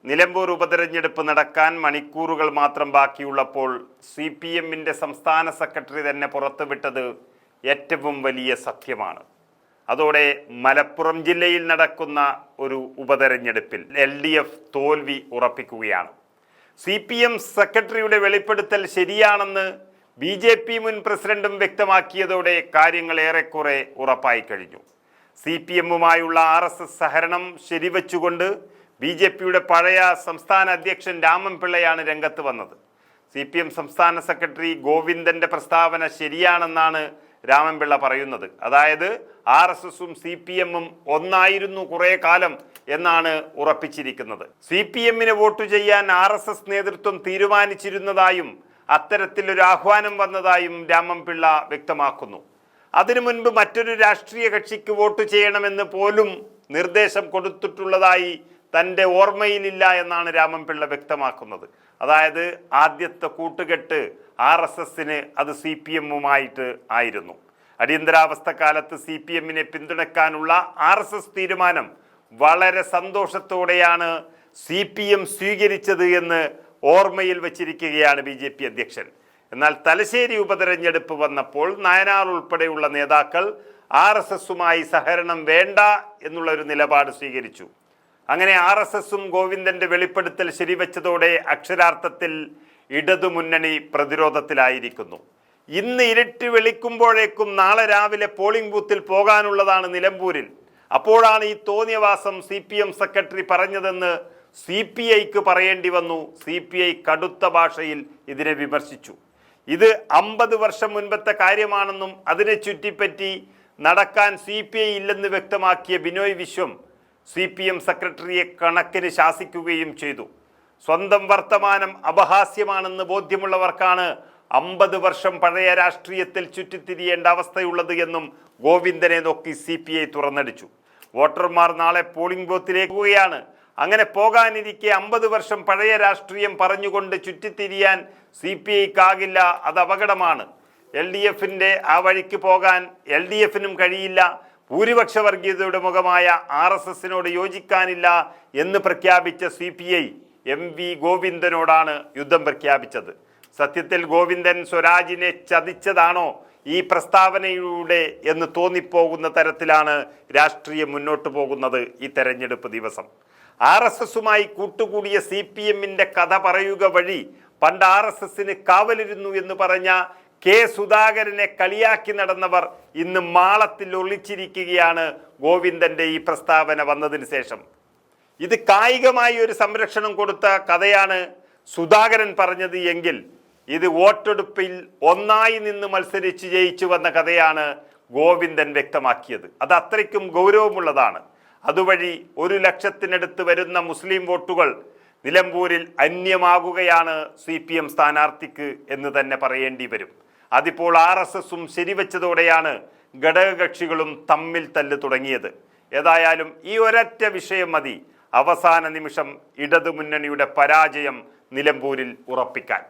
നിലമ്പൂർ ഉപതെരഞ്ഞെടുപ്പ് നടക്കാൻ മണിക്കൂറുകൾ മാത്രം ബാക്കിയുള്ളപ്പോൾ CPM-ന്റെ സംസ്ഥാന സെക്രട്ടറി തന്നെ പുറത്തുവിട്ടത് ഏറ്റവും വലിയ സത്യമാണ്. അതോടെ മലപ്പുറം ജില്ലയിൽ നടക്കുന്ന ഒരു ഉപതെരഞ്ഞെടുപ്പിൽ LDF തോൽവി ഉറപ്പിക്കുകയാണ്. CPM സെക്രട്ടറിയുടെ വെളിപ്പെടുത്തൽ ശരിയാണെന്ന് BJP മുൻ പ്രസിഡന്റും വ്യക്തമാക്കിയതോടെ കാര്യങ്ങൾ ഏറെക്കുറെ ഉറപ്പായി കഴിഞ്ഞു. CPM-യുമായുള്ള RSS സഹകരണം ശരിവച്ചുകൊണ്ട് BJP-യുടെ പഴയ സംസ്ഥാന അധ്യക്ഷൻ രാമൻപിള്ളയാണ് രംഗത്ത് വന്നത്. CPM സംസ്ഥാന സെക്രട്ടറി ഗോവിന്ദന്റെ പ്രസ്താവന ശരിയാണെന്നാണ് രാമൻപിള്ള പറയുന്നത്. അതായത് RSS-ഉം CPM-ഉം ഒന്നായിരുന്നു കുറേ കാലം എന്നാണ് ഉറപ്പിച്ചിരിക്കുന്നത്. CPM-ന് വോട്ട് ചെയ്യാൻ RSS നേതൃത്വം തീരുമാനിച്ചിരുന്നതായും അത്തരത്തിലൊരു ആഹ്വാനം വന്നതായും രാമൻപിള്ള വ്യക്തമാക്കുന്നു. അതിനു മുൻപ് മറ്റൊരു രാഷ്ട്രീയ കക്ഷിക്ക് വോട്ട് ചെയ്യണമെന്ന് പോലും നിർദ്ദേശം കൊടുത്തിട്ടുള്ളതായി തൻ്റെ ഓർമ്മയിലില്ല എന്നാണ് രാമൻപിള്ള വ്യക്തമാക്കുന്നത്. അതായത് ആദ്യത്തെ കൂട്ടുകെട്ട് RSS-ന് അത് CPM-ഉമായിട്ട് ആയിരുന്നു. അടിയന്തരാവസ്ഥ കാലത്ത് CPM-നെ പിന്തുണയ്ക്കാനുള്ള RSS തീരുമാനം വളരെ സന്തോഷത്തോടെയാണ് CPM സ്വീകരിച്ചത് എന്ന് ഓർമ്മയിൽ വച്ചിരിക്കുകയാണ് BJP അധ്യക്ഷൻ. എന്നാൽ തലശ്ശേരി ഉപതെരഞ്ഞെടുപ്പ് വന്നപ്പോൾ നായനാർ ഉൾപ്പെടെയുള്ള നേതാക്കൾ RSS-ഉമായി സഹകരണം വേണ്ട എന്നുള്ളൊരു നിലപാട് സ്വീകരിച്ചു. അങ്ങനെ RSS-ഉം ഗോവിന്ദന്റെ വെളിപ്പെടുത്തൽ ശരിവെച്ചതോടെ അക്ഷരാർത്ഥത്തിൽ ഇടതുമുന്നണി പ്രതിരോധത്തിലായിരിക്കുന്നു. ഇന്ന് ഇരുട്ടി വെളിക്കുമ്പോഴേക്കും നാളെ രാവിലെ പോളിംഗ് ബൂത്തിൽ പോകാനുള്ളതാണ് നിലമ്പൂരിൽ. അപ്പോഴാണ് ഈ തോന്നിയവാസം CPM സെക്രട്ടറി പറഞ്ഞതെന്ന് CPI-ക്ക് പറയേണ്ടി വന്നു. CPI കടുത്ത ഭാഷയിൽ ഇതിനെ വിമർശിച്ചു. ഇത് 50 വർഷം മുൻപത്തെ കാര്യമാണെന്നും അതിനെ ചുറ്റിപ്പറ്റി നടക്കാൻ CPI ഇല്ലെന്ന് വ്യക്തമാക്കിയ ബിനോയ് വിശ്വം CPM സെക്രട്ടറിയെ കണക്കിന് ശാസിക്കുകയും ചെയ്തു. സ്വന്തം വർത്തമാനം അപഹാസ്യമാണെന്ന് ബോധ്യമുള്ളവർക്കാണ് 50 വർഷം പഴയ രാഷ്ട്രീയത്തിൽ ചുറ്റിത്തിരിയേണ്ട അവസ്ഥയുള്ളത് എന്നും ഗോവിന്ദനെ നോക്കി CPI തുറന്നടിച്ചു. വോട്ടർമാർ നാളെ പോളിംഗ് ബൂത്തിലേക്ക് പോവുകയാണ്. അങ്ങനെ പോകാനിരിക്കെ 50 വർഷം പഴയ രാഷ്ട്രീയം പറഞ്ഞുകൊണ്ട് ചുറ്റിത്തിരിയാൻ CPI-ക്കാകില്ല. അത് അപകടമാണ്. LDF-ന്റെ ആ വഴിക്ക് പോകാൻ LDF-നും കഴിയില്ല. ഭൂരിപക്ഷ വർഗീയതയുടെ മുഖമായ RSS-നോട് യോജിക്കാനില്ല എന്ന് പ്രഖ്യാപിച്ച CPI MV ഗോവിന്ദനോടാണ് യുദ്ധം പ്രഖ്യാപിച്ചത്. സത്യത്തിൽ ഗോവിന്ദൻ സ്വരാജിനെ ചതിച്ചതാണോ ഈ പ്രസ്താവനയിലൂടെ എന്ന് തോന്നിപ്പോകുന്ന തരത്തിലാണ് രാഷ്ട്രീയം മുന്നോട്ട് പോകുന്നത് ഈ തെരഞ്ഞെടുപ്പ് ദിവസം. RSS-ഉമായി കൂട്ടുകൂടിയ CPM-ന്റെ കഥ പറയുക വഴി പണ്ട് RSS-ന് കാവലിരുന്നു എന്ന് പറഞ്ഞ K. സുധാകരനെ കളിയാക്കി നടന്നവർ ഇന്ന് മാളത്തിൽ ഒളിച്ചിരിക്കുകയാണ് ഗോവിന്ദന്റെ ഈ പ്രസ്താവന വന്നതിന് ശേഷം. ഇത് കായികമായി ഒരു സംരക്ഷണം കൊടുത്ത കഥയാണ് സുധാകരൻ പറഞ്ഞത് എങ്കിൽ ഇത് വോട്ടെടുപ്പിൽ ഒന്നായി നിന്ന് മത്സരിച്ച് ജയിച്ചു വന്ന കഥയാണ് ഗോവിന്ദൻ വ്യക്തമാക്കിയത്. അത് അത്രയ്ക്കും ഗൗരവമുള്ളതാണ്. അതുവഴി 1 ലക്ഷത്തിനടുത്ത് വരുന്ന മുസ്ലിം വോട്ടുകൾ നിലമ്പൂരിൽ അന്യമാകുകയാണ് CPM സ്ഥാനാർത്ഥിക്ക് എന്ന് തന്നെ പറയേണ്ടി വരും. അതിപ്പോൾ RSS-ഉം ശരിവെച്ചതോടെയാണ് ഘടകകക്ഷികളും തമ്മിൽ തല്ല് തുടങ്ങിയത്. ഏതായാലും ഈ ഒരൊറ്റ വിഷയം മതി അവസാന നിമിഷം ഇടതുമുന്നണിയുടെ പരാജയം നിലമ്പൂരിൽ ഉറപ്പിക്കാൻ.